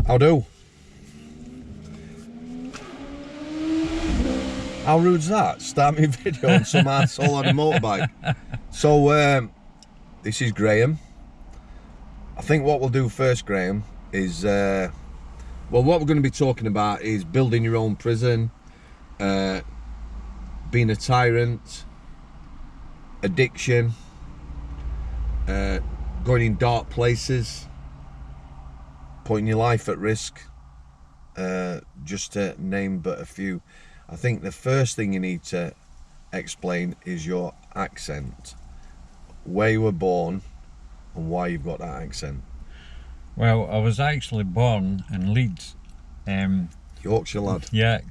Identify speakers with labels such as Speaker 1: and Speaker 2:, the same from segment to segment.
Speaker 1: How do? How rude's that? Start me video on some arsehole on a motorbike. So, this is Graham. I think what we'll do first, Graham, is, well, what we're going to be talking about is building your own prison, being a tyrant, addiction, going in dark places, putting your life at risk, just to name but a few. I think the first thing you need to explain is your accent, where you were born and why you've got that accent.
Speaker 2: Well, I was actually born in Leeds.
Speaker 1: Yorkshire lad.
Speaker 2: Yeah,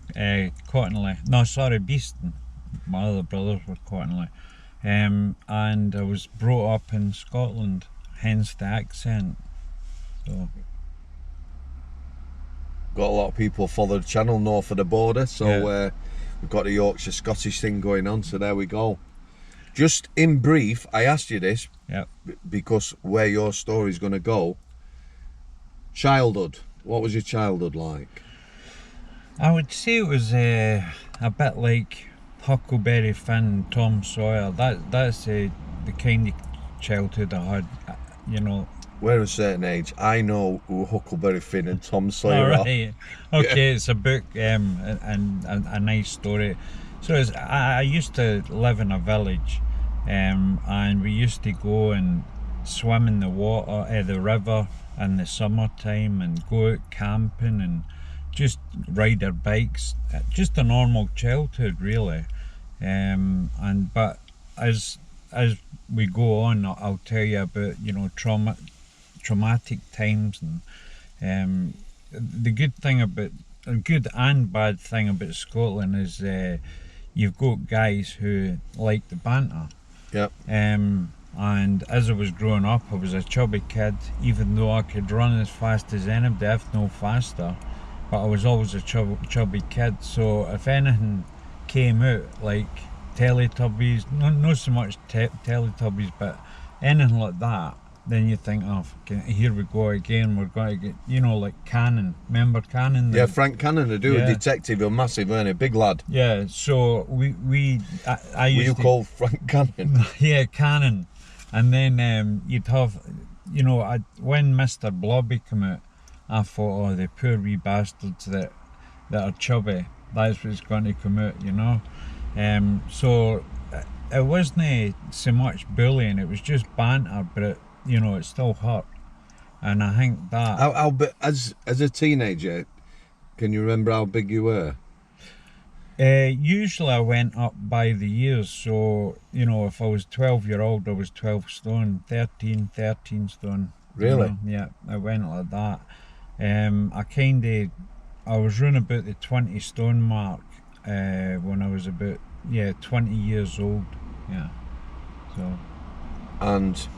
Speaker 2: Cottonley. No, sorry, Beeston. My other brothers were Cottonley. And I was brought up in Scotland, hence the accent. So.
Speaker 1: Got a lot of people follow the channel north of the border, so yeah. We've got the Yorkshire Scottish thing going on, so there we go. Just in brief, I asked you this because where your story's going to go. Childhood, what was your childhood like?
Speaker 2: I would say it was a bit like Huckleberry Finn, Tom Sawyer. That's the kind of childhood I had, you know.
Speaker 1: We're a certain age. I know who Huckleberry Finn and Tom Sawyer are.
Speaker 2: Okay, yeah. It's a book and a nice story. So I used to live in a village, and we used to go and swim in the water, the river in the summertime, and go out camping and just ride our bikes. Just a normal childhood, really. But as we go on, I'll tell you about, you know, traumatic times, and the good and bad thing about Scotland is you've got guys who like the banter.
Speaker 1: Yep.
Speaker 2: And as I was growing up, I was a chubby kid, even though I could run as fast as anybody, if no faster, but I was always a chubby kid. So if anything came out, like Teletubbies, not so much Teletubbies, but anything like that, then you think, oh, here we go again, we're going to get, you know, like Cannon. Remember Cannon?
Speaker 1: Yeah, Frank Cannon, a detective, a massive, wasn't he? Big lad.
Speaker 2: Yeah, so I used to... Were you
Speaker 1: called Frank Cannon?
Speaker 2: Yeah, Cannon. And then you'd have, you know, when Mr. Blobby came out, I thought, oh, the poor wee bastards that are chubby, that's what's going to come out, you know. So it wasn't so much bullying, it was just banter, but it, you know, it still hurt. And I think that...
Speaker 1: How as a teenager, can you remember how big you were?
Speaker 2: Usually I went up by the years, so, you know, if I was 12-year-old, I was 12 stone, 13 stone.
Speaker 1: Really?
Speaker 2: You know? Yeah, I went like that. I was running about the 20 stone mark when I was about, 20 years old, yeah, so.
Speaker 1: And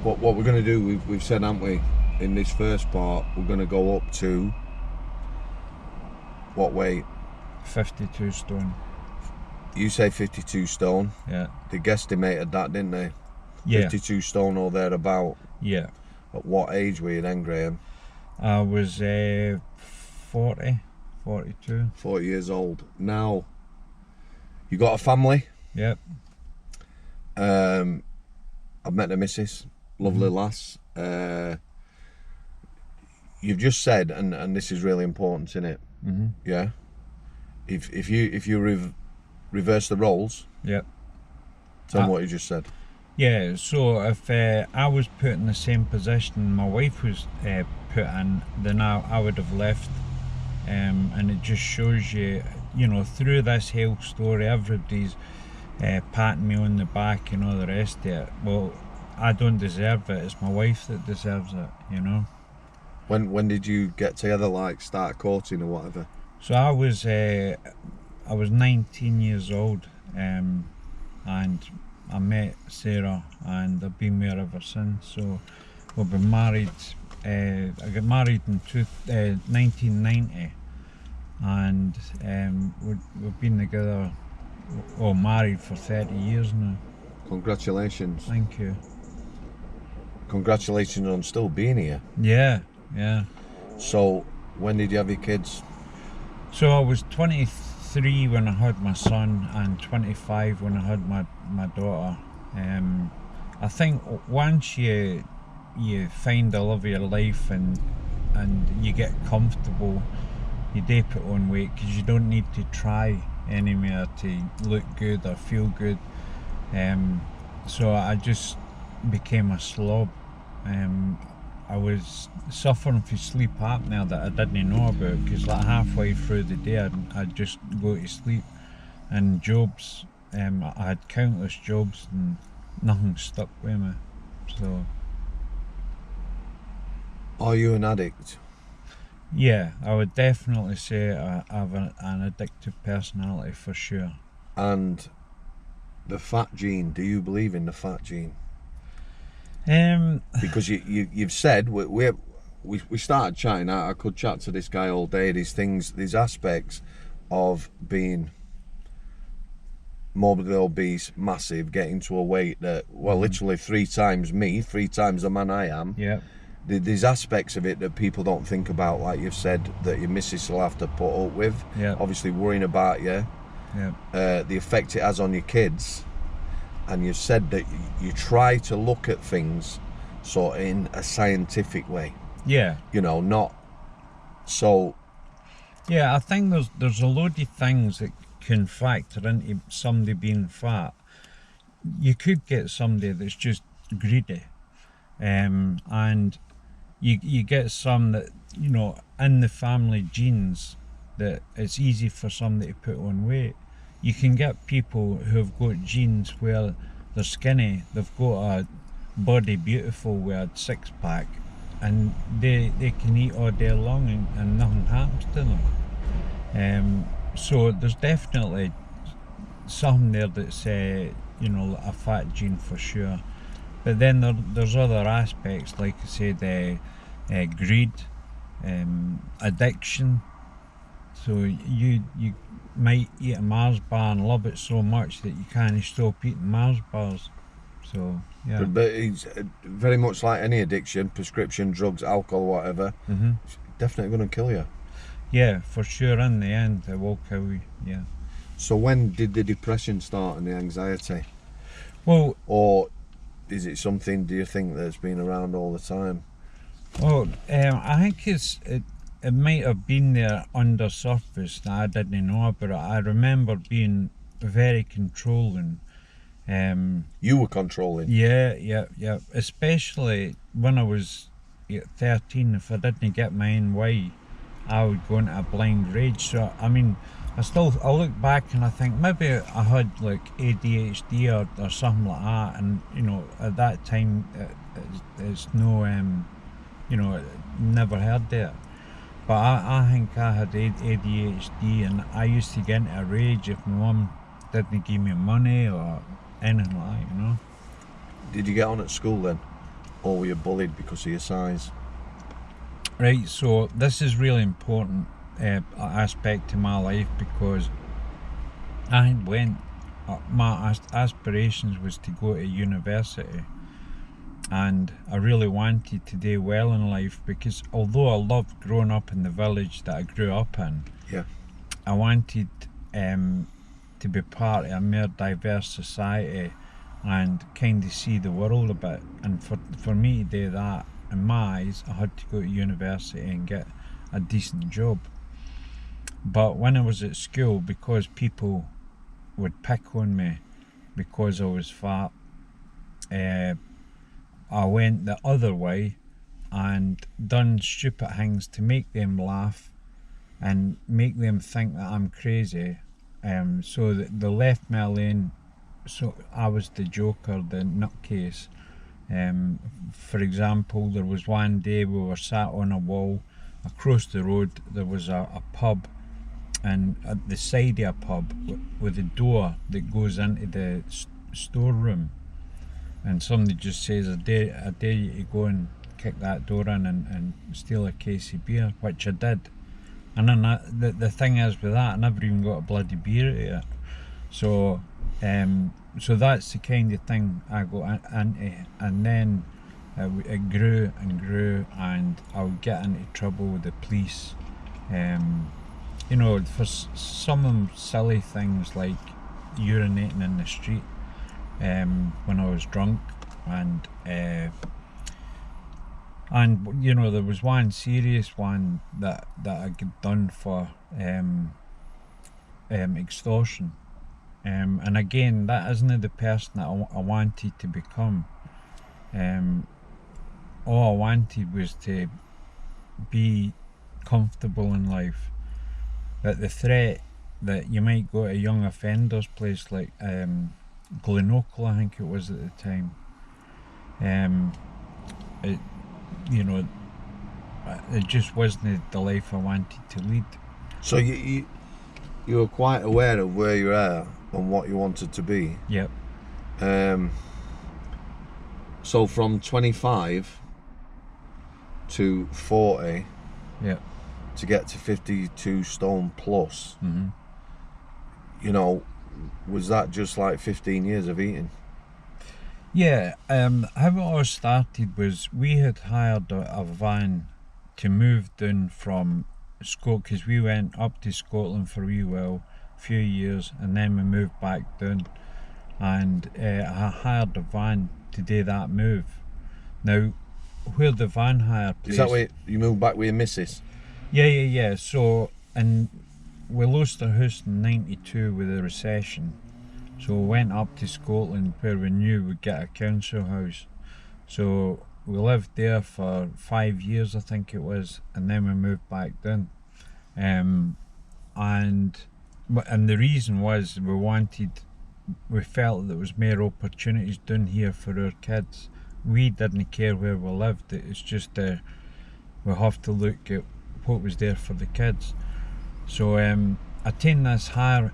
Speaker 1: what we're going to do, we've said, haven't we, in this first part, we're going to go up to what weight?
Speaker 2: 52 stone.
Speaker 1: You say 52 stone?
Speaker 2: Yeah. They
Speaker 1: guesstimated that, didn't they?
Speaker 2: Yeah.
Speaker 1: 52 stone or thereabout.
Speaker 2: Yeah.
Speaker 1: At what age were you then, Graham?
Speaker 2: I was 40, 42.
Speaker 1: 40 years old. Now, you got a family?
Speaker 2: Yep.
Speaker 1: I've met the missus, lovely lass. You've just said, and this is really important, isn't it?
Speaker 2: Mm-hmm.
Speaker 1: Yeah. If you reverse the roles.
Speaker 2: Yep.
Speaker 1: Tell me what you just said.
Speaker 2: Yeah. So if I was put in the same position my wife was put in, then I would have left. And it just shows you, you know, through this whole story, everybody's patting me on the back and all the rest of it. Well, I don't deserve it. It's my wife that deserves it, you know.
Speaker 1: When did you get together, like start courting or whatever?
Speaker 2: So I was 19 years old, and I met Sarah, and I've been with her ever since. So we've been married. I got married in 1990, and we've been together, married for 30 years now.
Speaker 1: Congratulations.
Speaker 2: Thank you.
Speaker 1: congratulations on still being here.
Speaker 2: Yeah.
Speaker 1: So, when did you have your kids?
Speaker 2: So I was 23 when I had my son, and 25 when I had my daughter. I think once you find the love of your life and you get comfortable, you do put on weight because you don't need to try anymore to look good or feel good. So I just became a slob. I was suffering from sleep apnea that I didn't know about, because like halfway through the day I'd just go to sleep. And jobs, I had countless jobs and nothing stuck with me. So
Speaker 1: Are you an addict?
Speaker 2: yeah, I would definitely say I have an addictive personality for sure.
Speaker 1: And the fat gene, do you believe in the fat gene? Because you've said we started chatting. I could chat to this guy all day. These aspects of being morbidly obese, massive, getting to a weight that, well, literally 3 times me, 3 times the man I am.
Speaker 2: Yeah.
Speaker 1: There's aspects of it that people don't think about, like you've said, that your missus will have to put up with.
Speaker 2: Yeah.
Speaker 1: Obviously worrying about you.
Speaker 2: Yeah.
Speaker 1: The effect it has on your kids. And you've said that you try to look at things sort of in a scientific way.
Speaker 2: Yeah.
Speaker 1: You know, not so.
Speaker 2: Yeah, I think there's a load of things that can factor into somebody being fat. You could get somebody that's just greedy, and you get some that, you know, in the family genes, that it's easy for somebody to put on weight. You can get people who have got genes where they're skinny, they've got a body beautiful with a 6-pack, and they can eat all day long and nothing happens to them. So there's definitely something there that's you know, a fat gene for sure. But then there's other aspects, like I said, greed, addiction. So you might eat a Mars bar and love it so much that you can't stop eating Mars bars. So yeah.
Speaker 1: But it's very much like any addiction, prescription drugs, alcohol, whatever. It's definitely going to kill you.
Speaker 2: Yeah, for sure. In the end, it will kill you. Yeah.
Speaker 1: So when did the depression start and the anxiety?
Speaker 2: Well,
Speaker 1: or is it something, do you think, that's been around all the time?
Speaker 2: Well, I think it might have been there under surface that I didn't know about it. I remember being very controlling.
Speaker 1: You were controlling?
Speaker 2: Yeah. Especially when I was 13. If I didn't get my own way, I would go into a blind rage. So I mean, I look back and I think maybe I had like ADHD or something like that, and you know, at that time it's no you know, never heard that. But I think I had ADHD, and I used to get into a rage if my mum didn't give me money or anything like that, you know.
Speaker 1: Did you get on at school then? Or were you bullied because of your size?
Speaker 2: Right, so this is really important aspect to my life, because my aspirations was to go to university, and I really wanted to do well in life, because although I loved growing up in the village that I grew up in,
Speaker 1: yeah,
Speaker 2: I wanted to be part of a more diverse society and kind of see the world a bit. And for me to do that, in my eyes, I had to go to university and get a decent job. But when I was at school, because people would pick on me because I was fat, I went the other way and done stupid things to make them laugh and make them think that I'm crazy. So they left me alone. So I was the joker, the nutcase. For example, there was one day we were sat on a wall. Across the road there was a pub, and at the side of a pub with a door that goes into the storeroom, and somebody just says, I dare you to go and kick that door in and steal a case of beer, which I did. And then the thing is with that, I never even got a bloody beer out of it. So that's the kind of thing I got into. And then it grew and grew, and I would get into trouble with the police. You know, for some silly things like urinating in the street when I was drunk, and you know, there was one serious one that I got done for extortion. And again, that isn't the person that I wanted to become. All I wanted was to be comfortable in life. But the threat that you might go to a young offenders place like Glenacle, I think it was at the time, it, you know, it just wasn't the life I wanted to lead.
Speaker 1: So you were quite aware of where you are and what you wanted to be.
Speaker 2: Yep.
Speaker 1: So from 25 to 40,
Speaker 2: Yep.
Speaker 1: to get to 52 stone plus,
Speaker 2: Mm-hmm.
Speaker 1: you know, was that just like 15 years of eating?
Speaker 2: Yeah, how it all started was we had hired a van to move down from Scotland, because we went up to Scotland for a wee while, a few years, and then we moved back down, and I hired a van to do that move. Now, where the van hire place...
Speaker 1: Is that where you moved back with your missus?
Speaker 2: Yeah. So, and we lost our house in 92 with the recession. So we went up to Scotland where we knew we'd get a council house. So we lived there for 5 years, I think it was, and then we moved back down. And the reason was we felt there was more opportunities down here for our kids. We didn't care where we lived. It's just we have to look at what was there for the kids. So I taken this hire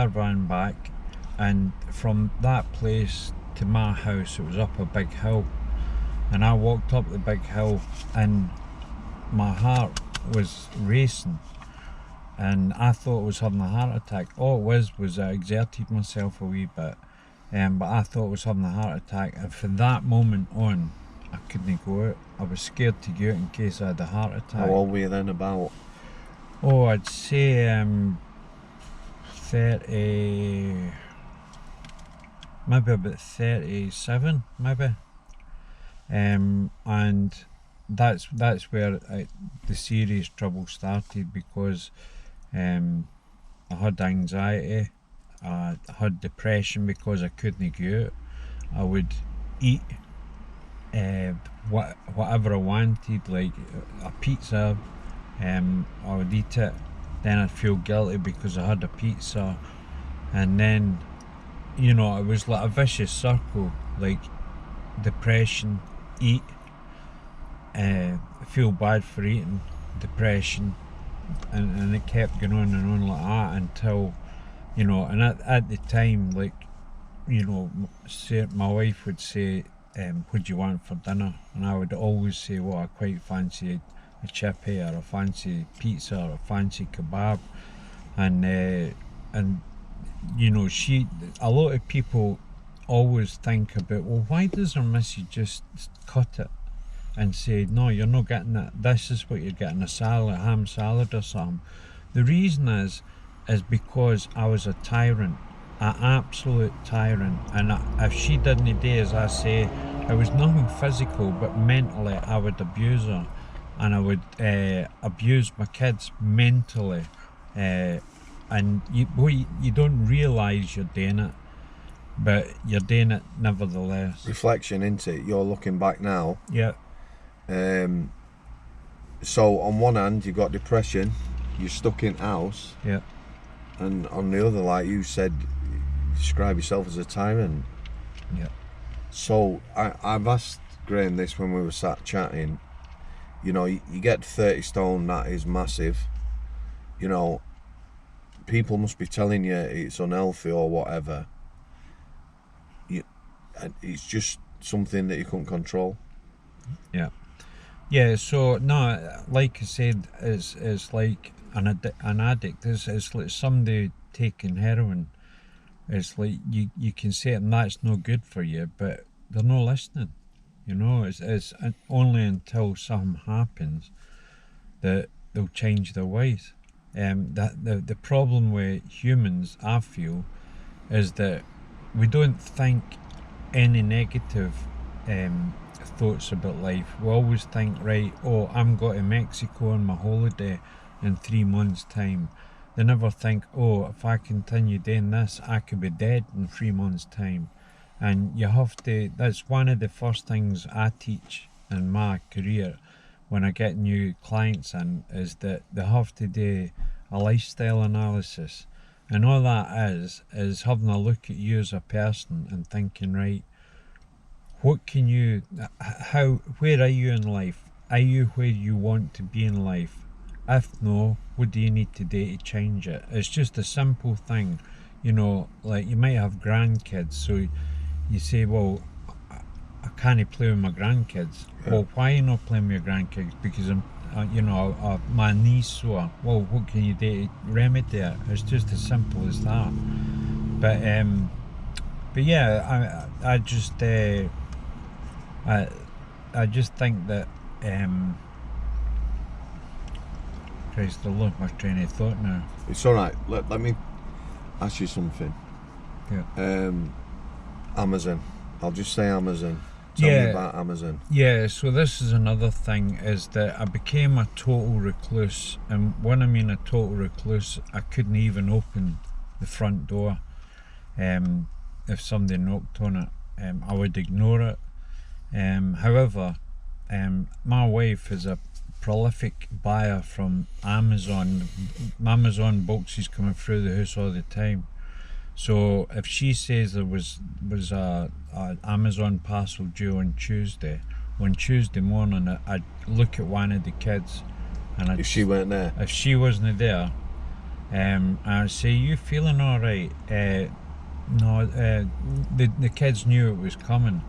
Speaker 2: van back, and from that place to my house, it was up a big hill, and I walked up the big hill and my heart was racing, and I thought I was having a heart attack. All it was I exerted myself a wee bit, but I thought I was having a heart attack, and from that moment on I couldn't go out. I was scared to go out in case I had a heart attack.
Speaker 1: How old were you then about?
Speaker 2: Oh, I'd say 30, maybe about 37, maybe. And that's where the serious trouble started, because I had anxiety, I had depression because I couldn't go out. I would eat whatever I wanted, like a pizza. I would eat it, then I'd feel guilty because I had a pizza, and then, you know, it was like a vicious circle, like depression, eat, feel bad for eating, depression, and it kept going on and on like that until, you know, and at the time, like, you know, my wife would say, what do you want for dinner? And I would always say, well, I quite fancy a chippy, or a fancy pizza, or a fancy kebab, and you know, a lot of people always think about, well, why does our missus just cut it and say, no, you're not getting that, this is what you're getting, a salad, a ham salad or something. The reason is because I was a tyrant, an absolute tyrant, and if she didn't do as I say, it was nothing physical, but mentally I would abuse her, and I would abuse my kids mentally, and you don't realise you're doing it, but you're doing it nevertheless.
Speaker 1: Reflection, into it. You're looking back now.
Speaker 2: Yeah.
Speaker 1: So on one hand you've got depression, you're stuck in house.
Speaker 2: Yeah.
Speaker 1: And on the other, like you said, you describe yourself as a tyrant.
Speaker 2: Yeah.
Speaker 1: So I've asked Graham this when we were sat chatting. You know, you get 30 stone, that is massive. You know, people must be telling you it's unhealthy or whatever. It's just something that you couldn't control.
Speaker 2: Yeah, so no, like I said, it's like an addict. It's like somebody taking heroin. It's like you can say it, and that's no good for you, but they're not listening. You know, it's only until something happens that they'll change their ways. That the problem with humans, I feel, is that we don't think any negative thoughts about life. We always think, right, oh, I'm going to Mexico on my holiday in 3 months' time. They never think, oh, if I continue doing this, I could be dead in 3 months' time. And you have to, that's one of the first things I teach in my career when I get new clients in, is that they have to do a lifestyle analysis. And all that is having a look at you as a person and thinking, right, what can you, where are you in life? Are you where you want to be in life? If no, what do you need to do to change it? It's just a simple thing, you know, like you might have grandkids, so you say, well, I can't play with my grandkids.
Speaker 1: Yeah.
Speaker 2: Well, why are you not playing with your grandkids? Because I'm, my knee's sore. Well, what can you do to remedy it? It's just as simple as that. But yeah, I just think that Christ, I lost my train of thought now.
Speaker 1: It's all right. Let me ask you something.
Speaker 2: Yeah.
Speaker 1: Amazon. I'll just say Amazon. Tell me about Amazon.
Speaker 2: Yeah, so this is another thing, is that I became a total recluse. And when I mean a total recluse, I couldn't even open the front door. If somebody knocked on it, I would ignore it. However, my wife is a prolific buyer from Amazon. Amazon boxes coming through the house all the time. So if she says there was a Amazon parcel due on Tuesday morning, I'd look at one of the kids, and
Speaker 1: if she weren't there,
Speaker 2: if she wasn't there, I'd say, "You feeling all right?" No, the kids knew it was coming.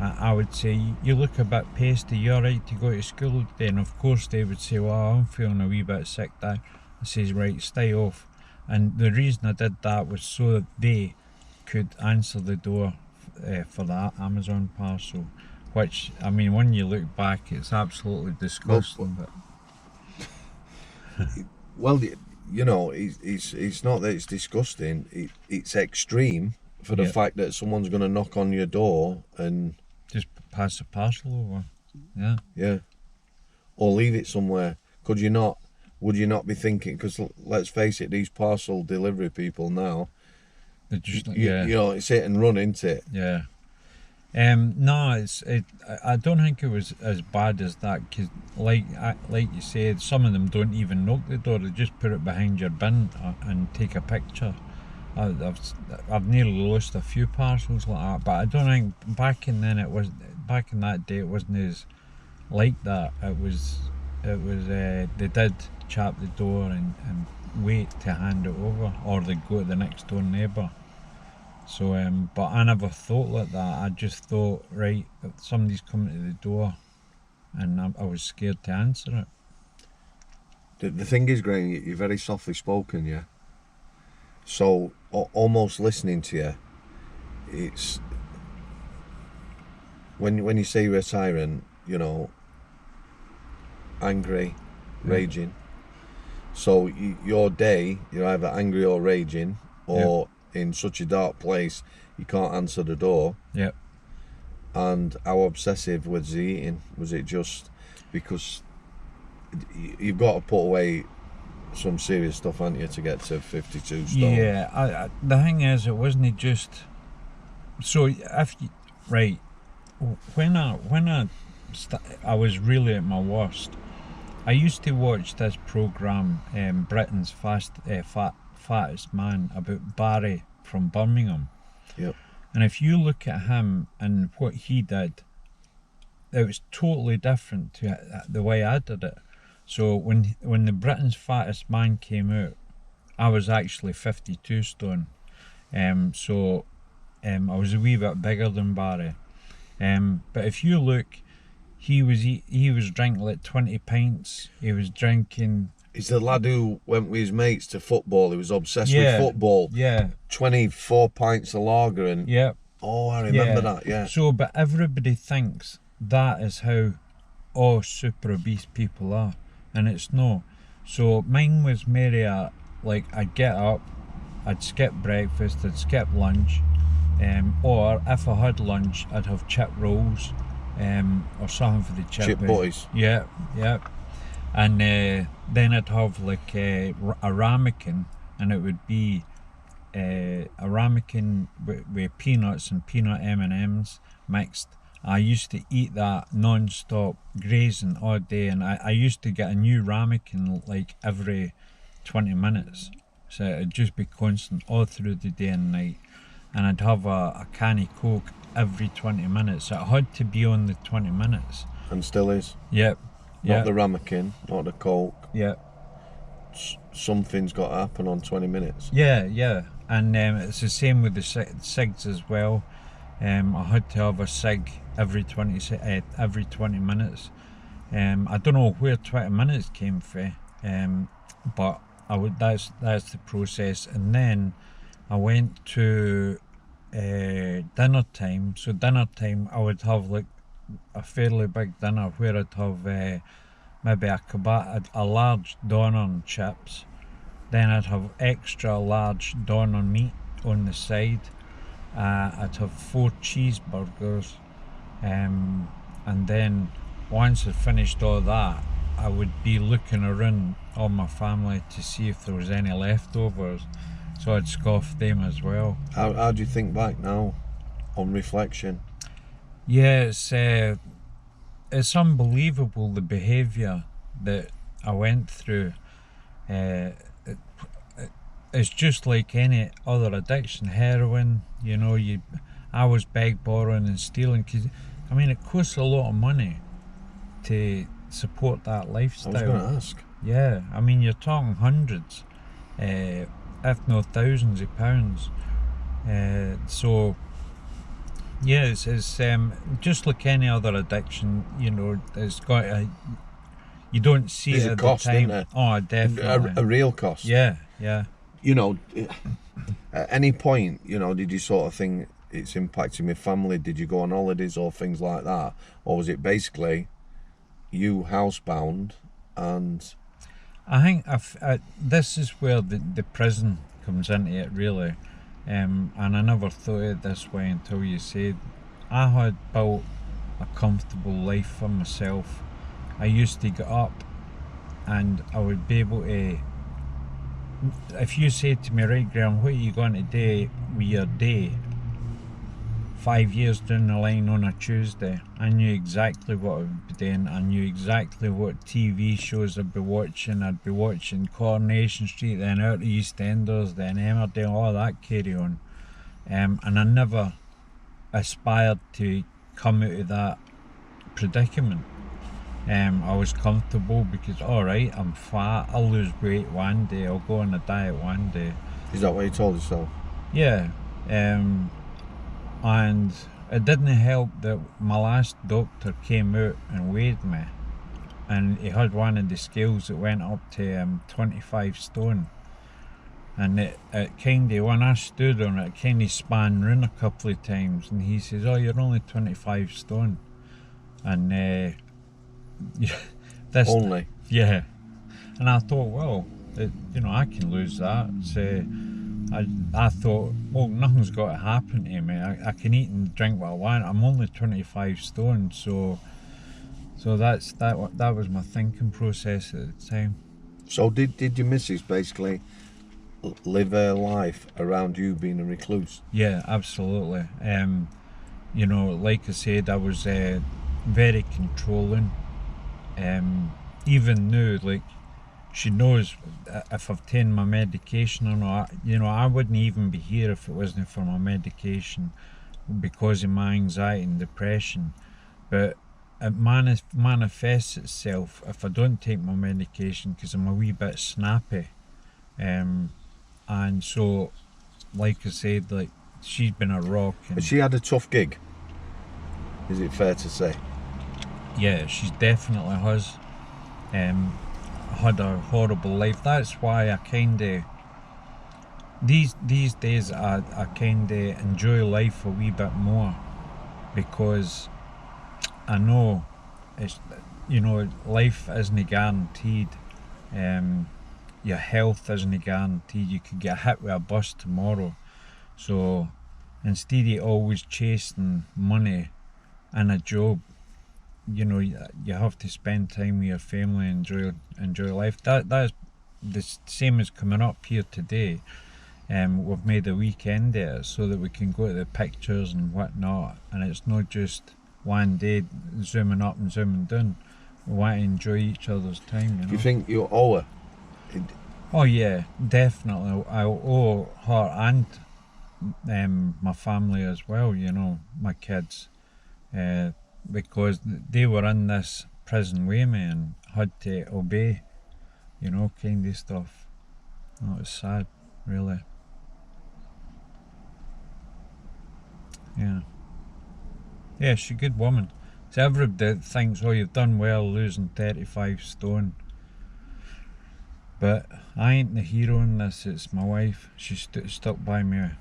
Speaker 2: I would say, "You look a bit pasty. You all right to go to school today?" And of course they would say, "Well, I'm feeling a wee bit sick." I says, "Right, stay off." And the reason I did that was so that they could answer the door for that Amazon parcel, which, I mean, when you look back, it's absolutely disgusting.
Speaker 1: Well, you know, it's not that it's disgusting. It's extreme for the fact that someone's going to knock on your door and
Speaker 2: just pass the parcel over. Yeah.
Speaker 1: Yeah. Or leave it somewhere. Could you not? Would you not be thinking? Because let's face it, these parcel delivery people now,
Speaker 2: they're just,
Speaker 1: you know, it's hit and run, isn't it?
Speaker 2: Yeah. No, I don't think it was as bad as that, because like you said, some of them don't even knock the door; they just put it behind your bin and take a picture. I've nearly lost a few parcels like that, but I don't think back in that day it wasn't as like that. It was they did chap the door and wait to hand it over, or they go to the next door neighbour. So, but I never thought like that. I just thought, right, if somebody's coming to the door, and I was scared to answer it.
Speaker 1: The thing is, Graham, you're very softly spoken, yeah. So almost listening to you, it's when you say you're a tyrant, you know, angry, raging. So your day, you're either angry or raging, or in such a dark place you can't answer the door.
Speaker 2: Yep.
Speaker 1: And how obsessive was the eating? Was it just because you've got to put away some serious stuff, haven't you, to get to 52 stone?
Speaker 2: Yeah, the thing is, it wasn't just. So if you, right, when I was really at my worst, I used to watch this programme, Britain's Fattest Man, about Barry from Birmingham.
Speaker 1: Yep.
Speaker 2: And if you look at him and what he did, it was totally different to the way I did it. So when the Britain's Fattest Man came out, I was actually 52 stone. So I was a wee bit bigger than Barry. But if you look, he was drinking like 20 pints. He was drinking.
Speaker 1: He's the lad who went with his mates to football. He was obsessed with football.
Speaker 2: Yeah.
Speaker 1: 24 pints of lager and.
Speaker 2: Yeah.
Speaker 1: Oh, I remember that. Yeah.
Speaker 2: So, but everybody thinks that is how all super obese people are, and it's no. So mine was merely like I'd get up, I'd skip breakfast, I'd skip lunch, or if I had lunch, I'd have chip rolls, or something for the
Speaker 1: Chip boys.
Speaker 2: Yeah, yeah. And then I'd have like a ramekin, and it would be a ramekin with peanuts and peanut M&Ms mixed. I used to eat that non-stop, grazing all day, and I used to get a new ramekin like every 20 minutes. So it'd just be constant all through the day and night. And I'd have a can of Coke every 20 minutes. So it had to be on the 20 minutes.
Speaker 1: And still is.
Speaker 2: Yep.
Speaker 1: Not the ramekin, not the Coke.
Speaker 2: Yeah.
Speaker 1: Something's got to happen on 20 minutes.
Speaker 2: Yeah, yeah. And it's the same with the cigs as well. I had to have a cig every 20 minutes. I don't know where 20 minutes came from, but that's the process. And then I went to dinner time. So dinner time, I would have like a fairly big dinner where I'd have maybe a large doner and chips. Then I'd have extra large doner meat on the side. I'd have 4 cheeseburgers, and then once I'd finished all that, I would be looking around all my family to see if there was any leftovers, so I'd scoff them as well.
Speaker 1: How do you think back now, on reflection?
Speaker 2: Yeah, it's unbelievable the behaviour that I went through. It's just like any other addiction, heroin. You know, I was beg, borrowing and stealing, because I mean it costs a lot of money to support that lifestyle.
Speaker 1: I was going to ask.
Speaker 2: Yeah, I mean you're talking hundreds, if not thousands of pounds. So yeah, it's just like any other addiction. You know, it's got you don't see
Speaker 1: There's
Speaker 2: it
Speaker 1: a
Speaker 2: at
Speaker 1: cost,
Speaker 2: the time.
Speaker 1: isn't there?
Speaker 2: Oh, definitely.
Speaker 1: A real cost.
Speaker 2: Yeah, yeah.
Speaker 1: You know, at any point, you know, did you sort of think it's impacting my family? Did you go on holidays or things like that? Or was it basically you housebound and...
Speaker 2: I think this is where the prison comes into it, really. And I never thought of it this way until you said I had built a comfortable life for myself. I used to get up and I would be able to... If you said to me, right Graham, what are you going to do with your day 5 years down the line on a Tuesday, I knew exactly what I would be doing. I knew exactly what TV shows I'd be watching. I'd be watching Coronation Street, then Out of EastEnders, then Emmerdale, all that carry on. And I never aspired to come out of that predicament. I was comfortable because, alright, I'm fat, I'll lose weight one day, I'll go on a diet one day.
Speaker 1: Is that what you told yourself?
Speaker 2: Yeah, and it didn't help that my last doctor came out and weighed me, and he had one of the scales that went up to 25 stone, and it kind of, when I stood on it, it kind of span round a couple of times, and he says, oh, you're only 25 stone, and this
Speaker 1: Only?
Speaker 2: Yeah. And I thought, well, you know, I can lose that. So I thought, well, nothing's got to happen to me. I can eat and drink what I want. I'm only 25 stone, so that was my thinking process at the time.
Speaker 1: So did your missus basically live her life around you being a recluse?
Speaker 2: Yeah, absolutely. You know, like I said, I was very controlling. Even now, like, she knows if I've taken my medication or not. You know, I wouldn't even be here if it wasn't for my medication, because of my anxiety and depression. But it manifests itself if I don't take my medication, because I'm a wee bit snappy. And so, like I said, like, she's been a rock.
Speaker 1: But she had a tough gig, is it fair to say?
Speaker 2: Yeah, she's definitely has. Had a horrible life. That's why I kinda these days I kinda enjoy life a wee bit more, because I know it's, you know, life isn't guaranteed. Your health isn't guaranteed. You could get hit with a bus tomorrow. So instead of always chasing money and a job, you know, you have to spend time with your family and enjoy life. That's the same as coming up here today. We've made a weekend of it so that we can go to the pictures and whatnot, and it's not just one day zooming up and zooming down. We want to enjoy each other's time, you know.
Speaker 1: Do you think you owe her?
Speaker 2: Oh yeah, definitely. I owe her and my family as well, you know, my kids, because they were in this prison with me and had to obey, you know, kind of stuff. Oh, it's sad, really. Yeah, she's a good woman. So everybody thinks, oh, you've done well losing 35 stone. But I ain't the hero in this, it's my wife. She stuck by me,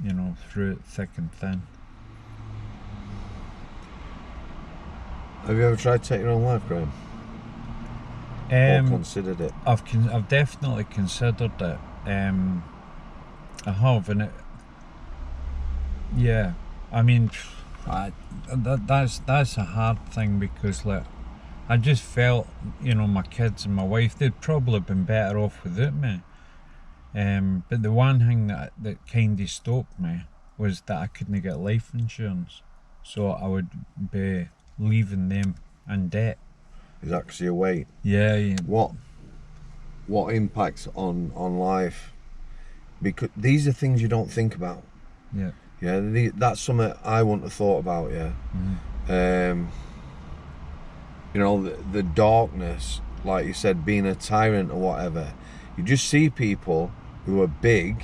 Speaker 2: you know, through it thick and thin.
Speaker 1: Have you ever tried to take your own life, Graham? Or considered it?
Speaker 2: I've definitely considered it. I have, and it. Yeah, I mean, that's a hard thing because like I just felt, you know, my kids and my wife, they'd probably been better off without me. But the one thing that kind of stopped me was that I couldn't get life insurance, so I would be leaving them in debt.
Speaker 1: Is that because of your weight?
Speaker 2: Yeah.
Speaker 1: What impacts on life? Because these are things you don't think about.
Speaker 2: Yeah.
Speaker 1: Yeah, that's something I wouldn't have thought about. Yeah.
Speaker 2: Mm-hmm.
Speaker 1: You know, the darkness, like you said, being a tyrant or whatever. You just see people who are big,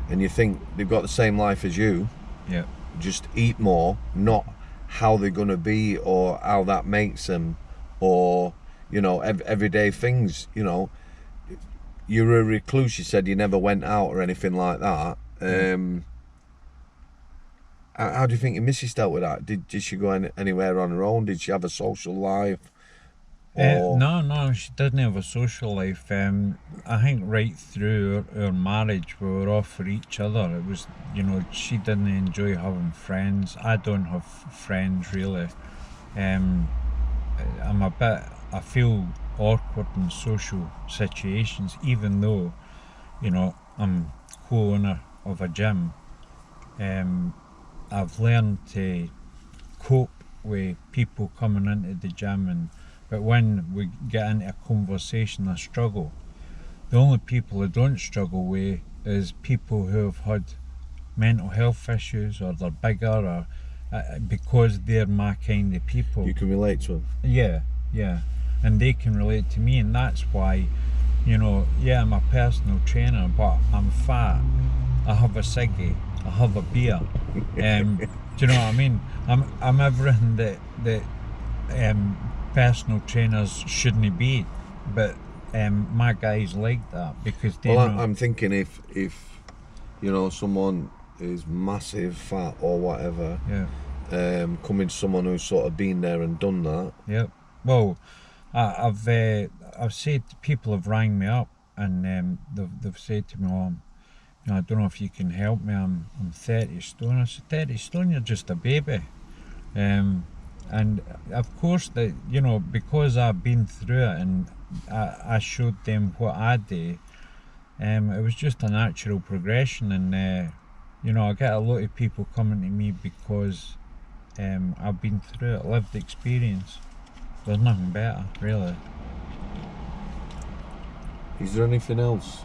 Speaker 1: and you think they've got the same life as you.
Speaker 2: Yeah.
Speaker 1: Just eat more, not how they're gonna be or how that makes them, or you know, everyday things. You know, you're a recluse. You said you never went out or anything like that. How do you think your missus dealt with that? Did she go anywhere on her own? Did she have a social life?
Speaker 2: No, she didn't have a social life. I think right through our marriage, we were off for each other. It was, you know, she didn't enjoy having friends. I don't have friends really. I feel awkward in social situations, even though, you know, I'm co-owner of a gym. I've learned to cope with people coming into the gym, but when we get into a conversation, I struggle. The only people I don't struggle with is people who have had mental health issues, or they're bigger, or because they're my kind of people.
Speaker 1: You can relate to them.
Speaker 2: Yeah, and they can relate to me, and that's why, you know, yeah, I'm a personal trainer, but I'm fat. I have a ciggy. I have a beer. Do you know what I mean? I'm everything that personal trainers shouldn't be, but my guys like that because they.
Speaker 1: Well, I'm thinking if you know someone is massive, fat or whatever, coming to someone who's sort of been there and done that.
Speaker 2: Yep. Well, I've said people have rang me up and they've said to me, "Oh, you know, I don't know if you can help me. I'm 30 stone." I said, 30 stone, you're just a baby. And of course, that, you know, because I've been through it and I showed them what I do, it was just a natural progression. And you know, I get a lot of people coming to me because I've been through it, lived experience. There's nothing better, really.
Speaker 1: Is there anything else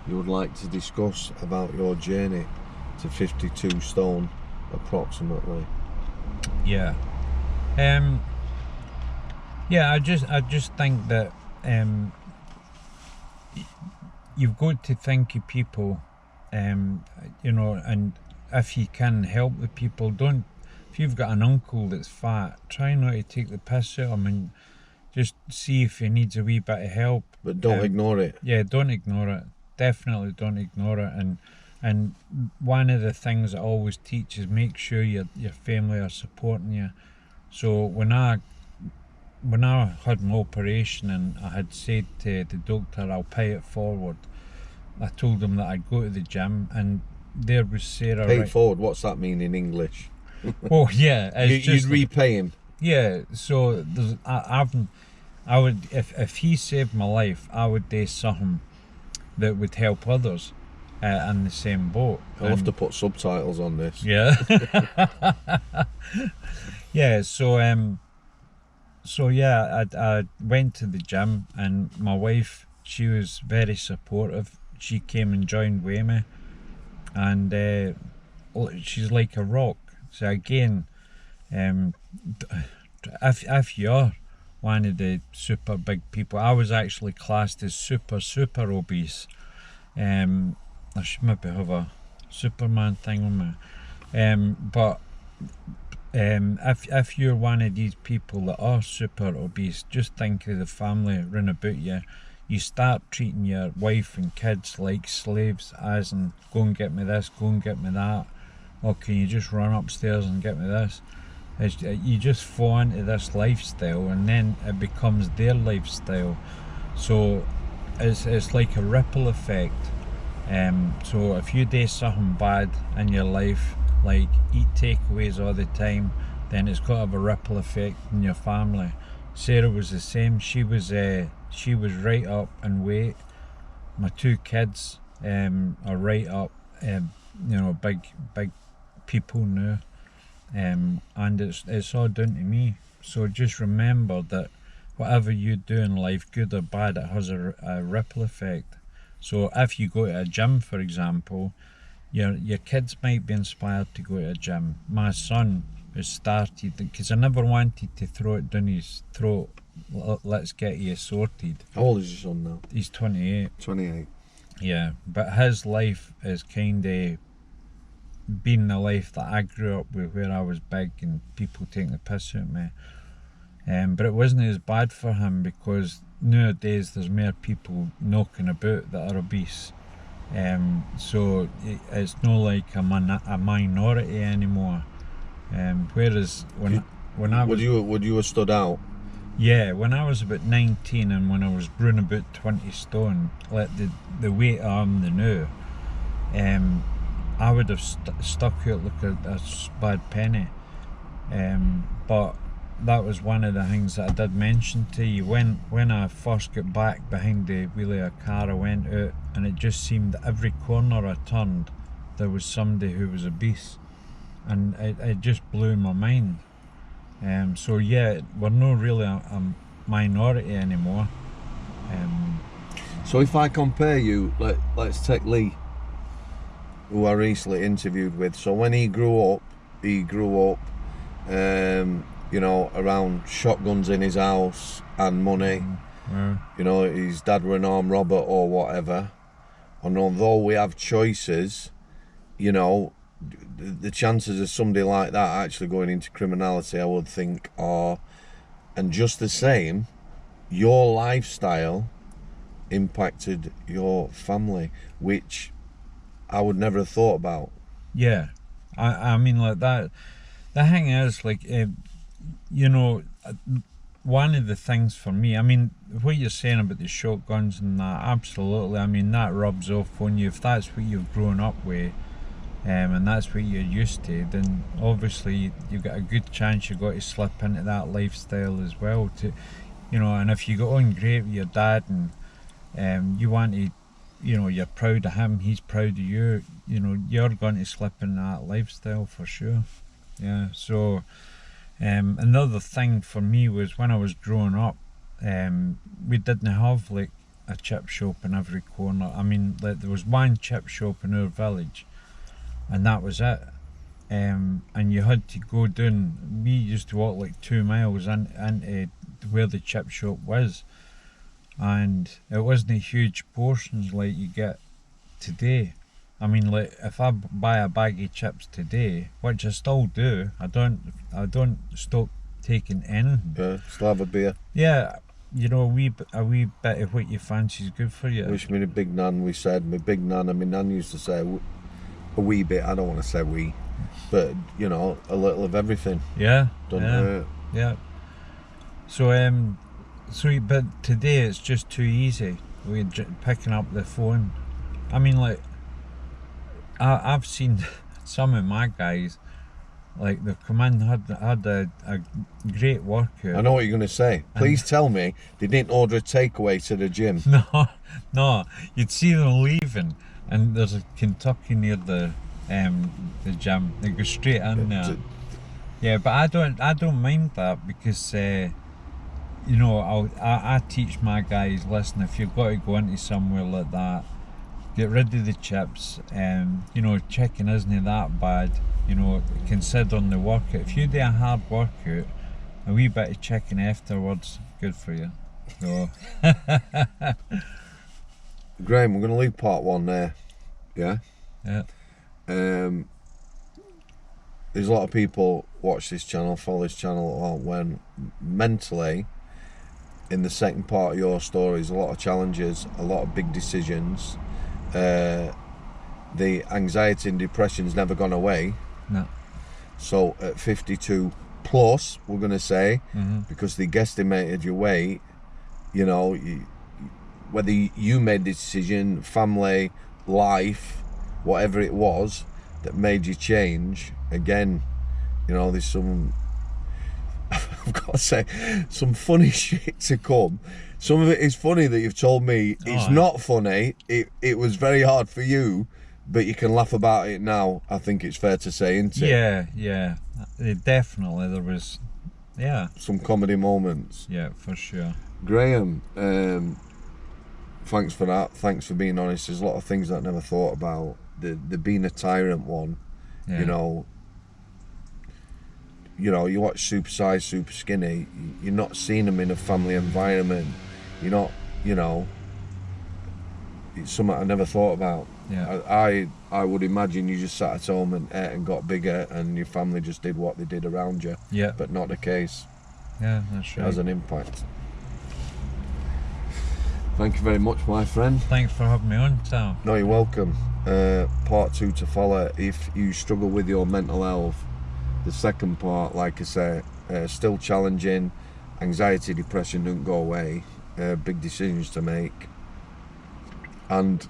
Speaker 1: you would like to discuss about your journey to 52 stone approximately?
Speaker 2: Yeah. I just think that you've got to think of people, you know, and if you can help the people, don't. If you've got an uncle that's fat, try not to take the piss out of him and just see if he needs a wee bit of help.
Speaker 1: But don't ignore it.
Speaker 2: Yeah, don't ignore it. Definitely don't ignore it. And one of the things I always teach is make sure your family are supporting you. So when I had my operation and I had said to the doctor, I'll pay it forward, I told him that I'd go to the gym, and there was Sarah.
Speaker 1: Pay it forward, what's that mean in English?
Speaker 2: Oh yeah, it's
Speaker 1: You'd repay him.
Speaker 2: Yeah, so I would, if he saved my life, I would do something that would help others in the same boat.
Speaker 1: I'll have to put subtitles on this.
Speaker 2: Yeah. Yeah, so yeah, I went to the gym, and my wife, she was very supportive. She came and joined with me, and she's like a rock. So again, if you're one of the super big people, I was actually classed as super obese. I should maybe have a Superman thing on me. But if you're one of these people that are super obese, just think of the family round about you. You start treating your wife and kids like slaves, as in, go and get me this, go and get me that. Or can you just run upstairs and get me this? You just fall into this lifestyle, and then it becomes their lifestyle. So it's like a ripple effect. So if you do something bad in your life, like eat takeaways all the time, then it's got to have a ripple effect in your family. Sarah was the same. She was right up in weight. My two kids are right up, big people now, and it's all down to me. So just remember that whatever you do in life, good or bad, it has a ripple effect. So if you go to a gym, for example, your kids might be inspired to go to a gym. My son has started, because I never wanted to throw it down his throat, let's get you sorted.
Speaker 1: How old is your son now?
Speaker 2: He's 28.
Speaker 1: 28.
Speaker 2: Yeah, but his life is kind of been the life that I grew up with, where I was big and people taking the piss out of me. But it wasn't as bad for him, because nowadays there's more people knocking about that are obese. So it's not like a minority anymore. Whereas when I was,
Speaker 1: would you have stood out?
Speaker 2: Yeah, when I was about 19 and when I was growing about 20 stone, like the weight I'm now, I would have stuck out like a bad penny. But that was one of the things that I did mention to you. When I first got back behind the wheel of a car, I went out, and it just seemed that every corner I turned, there was somebody who was obese, and it just blew my mind. So yeah, we're not really a minority anymore.
Speaker 1: So if I compare you, let's take Lee, who I recently interviewed with. So when he grew up, around shotguns in his house and money.
Speaker 2: Yeah.
Speaker 1: His dad were an armed robber or whatever. And although we have choices, the chances of somebody like that actually going into criminality, I would think, are, and just the same, your lifestyle impacted your family, which I would never have thought about.
Speaker 2: Yeah, I mean, like that. The thing is, like, one of the things for me, I mean, what you're saying about the shotguns and that, absolutely, I mean, that rubs off on you. If that's what you've grown up with, and that's what you're used to, then obviously you've got a good chance you've got to slip into that lifestyle as well. And if you go on great with your dad, and you want to, you're proud of him, he's proud of you, you're going to slip in that lifestyle for sure. Yeah, so another thing for me was when I was growing up, we didn't have like a chip shop in every corner. I mean, like, there was one chip shop in our village, and that was it. And you had to go down, we used to walk like 2 miles into where the chip shop was, and it wasn't huge portions like you get today. I mean, like, if I buy a bag of chips today, which I still do, I don't stop taking anything.
Speaker 1: Yeah, still have a beer.
Speaker 2: Yeah, a wee bit of what you fancy is good for you.
Speaker 1: Wish me the big nan, we said. My big nan, and my nan used to say a wee bit, I don't want to say wee, but, a little of everything.
Speaker 2: Yeah.
Speaker 1: Don't hurt.
Speaker 2: Yeah. But today it's just too easy. We're picking up the phone. I mean, like, I've seen some of my guys, like, they've come in, had a great workout.
Speaker 1: I know what you're going to say. Please tell me they didn't order a takeaway to the gym.
Speaker 2: No, you'd see them leaving, and there's a Kentucky near the gym. They go straight in there. Yeah, but I don't mind that because you know, I teach my guys, listen, if you've got to go into somewhere like that, get rid of the chips. You know, chicken isn't that bad. You know, considering the workout. If you do a hard workout, a wee bit of chicken afterwards, good for you. So.
Speaker 1: Graham, we're going to leave part 1 there. Yeah?
Speaker 2: Yeah.
Speaker 1: There's a lot of people watch this channel, follow this channel, when mentally, in the second part of your story, there's a lot of challenges, a lot of big decisions. The anxiety and depression's never gone away.
Speaker 2: No.
Speaker 1: So at 52 plus, we're going to say, because they guesstimated your weight, you know, whether you made the decision, family, life, whatever it was that made you change, again, you know, there's some, I've got to say, some funny shit to come. Some of it is funny that you've told me. It's not funny. It was very hard for you, but you can laugh about it now. I think it's fair to say, isn't it?
Speaker 2: Yeah. Definitely, there was,
Speaker 1: some comedy moments.
Speaker 2: Yeah, for sure.
Speaker 1: Graham, thanks for that. Thanks for being honest. There's a lot of things that I never thought about. The being a tyrant one, you know, you watch Super Size, Super Skinny, you're not seeing them in a family environment. You're not, you know, it's something I never thought about.
Speaker 2: Yeah.
Speaker 1: I would imagine you just sat at home and ate and got bigger and your family just did what they did around you.
Speaker 2: Yeah.
Speaker 1: But not the case.
Speaker 2: Yeah, that's right.
Speaker 1: It has an impact. Thank you very much, my friend.
Speaker 2: Thanks for having me on, Tom.
Speaker 1: No, you're welcome. Part 2 to follow. If you struggle with your mental health, the second part, like I say, still challenging. Anxiety, depression don't go away. Big decisions to make. And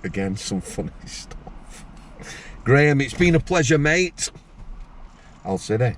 Speaker 1: again, some funny stuff. Graham, it's been a pleasure, mate. I'll sit there.